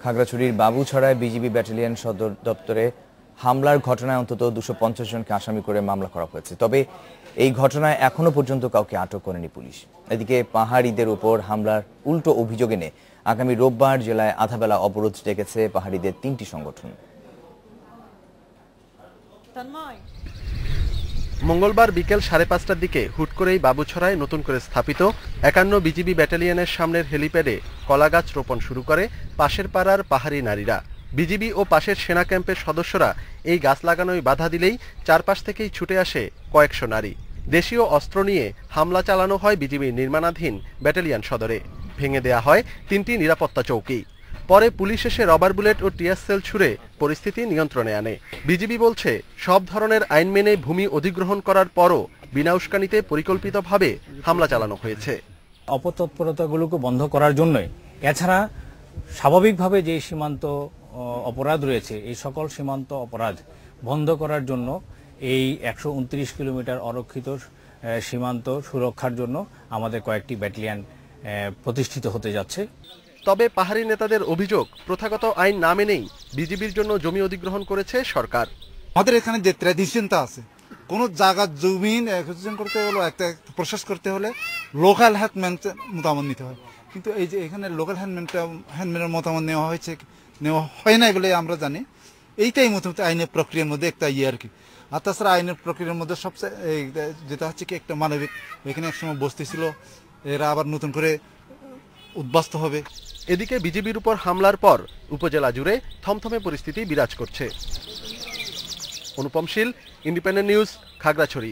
খাগড়াছড়ির বাবুছড়ায় BGB battalion সদর দপ্তরে হামলার ঘটনায় অন্তত 250 জনকে আসামি করে মামলা করা হয়েছে। তবে এই ঘটনায় এখনো পর্যন্ত কাউকে আটক করেনি পুলিশ। এদিকে পাহাড়িদের উপর হামলার উল্টো অভিযোগ এনে আগামী রোববার জেলায় আধাবেলা অবরোধ ডেকেছে পাহাড়িদের 3টি সংগঠন। মঙ্গলবার বিকেল 5:30টার দিকে হুট করেই বাবুছড়ায় নতুন করে স্থাপিত 51 বিজিবি ব্যাটালিয়নের সামনের হেলিপ্যাডে কলাগাছ রোপণ শুরু করে পাশের পাড়ার পাহাড়ি নারীরা। বিজিবি ও পাশের সেনা ক্যাম্পের সদস্যরা এই গাছ লাগানোয় বাধা দিলেই চারপাশ থেকেই ছুটে আসে কয়েকশো নারী। দেশীয় অস্ত্র নিয়ে হামলা চালানো হয় বিজিবির নির্মাণাধীন ব্যাটালিয়ন সদরে। ভেঙে দেয়া হয় 3টি নিরাপত্তা চৌকি। পরে পুলিশ এসে রবার বুলেট ও টিয়ার সেল ছুড়ে পরিস্থিতি নিয়ন্ত্রণে আনে। বিজিবি বলছে, সব ধরনের আইন মেনে ভূমি অধিগ্রহণ করার পরও বিনা উস্কানিতে পরিকল্পিতভাবে হামলা চালানো হয়েছে। অপতৎপরতাগুলোকে বন্ধ করার জন্যই, এছাড়া স্বাভাবিকভাবে যে সীমান্ত অপরাধ রয়েছে, এই সকল সীমান্ত অপরাধ বন্ধ করার জন্য এই 129 কিলোমিটার অরক্ষিত সীমান্ত সুরক্ষার জন্য আমাদের কয়েকটি ব্যাটালিয়ন প্রতিষ্ঠিত হতে যাচ্ছে। তবে পাহাড়ি নেতাদের অভিযোগ, প্রথাগত আইন না মেনেই বিজিবির জন্য জমি অধিগ্রহণ করেছে সরকার। আমাদের এখানে যে ট্র্যাডিশনটা আছে, কোন জায়গা জমিন অ্যাকুইজিশন করতে হলে, একটা প্রসেস করতে হলে লোকাল হ্যান্ডম্যান মতামত নিতে হয়। কিন্তু এই যে এখানে লোকাল হ্যান্ডম্যানের মতামত নেওয়া হয় না বলে আমরা জানি। এইটাই মোটামুটি আইনের প্রক্রিয়ার মধ্যে একটা আর কি। আর তাছাড়া আইনের প্রক্রিয়ার মধ্যে সবচেয়ে যেটা হচ্ছে কি একটা মানবিক, এখানে একসময় বস্তি ছিল, এরা আবার নতুন করে উদ্বাস্ত হবে। এদিকে বিজিবির উপর হামলার পর উপজেলা জুড়ে থমথমে পরিস্থিতি বিরাজ করছে। অনুপম শীল, ইন্ডিপেন্ডেন্ট নিউজ, খাগড়াছড়ি।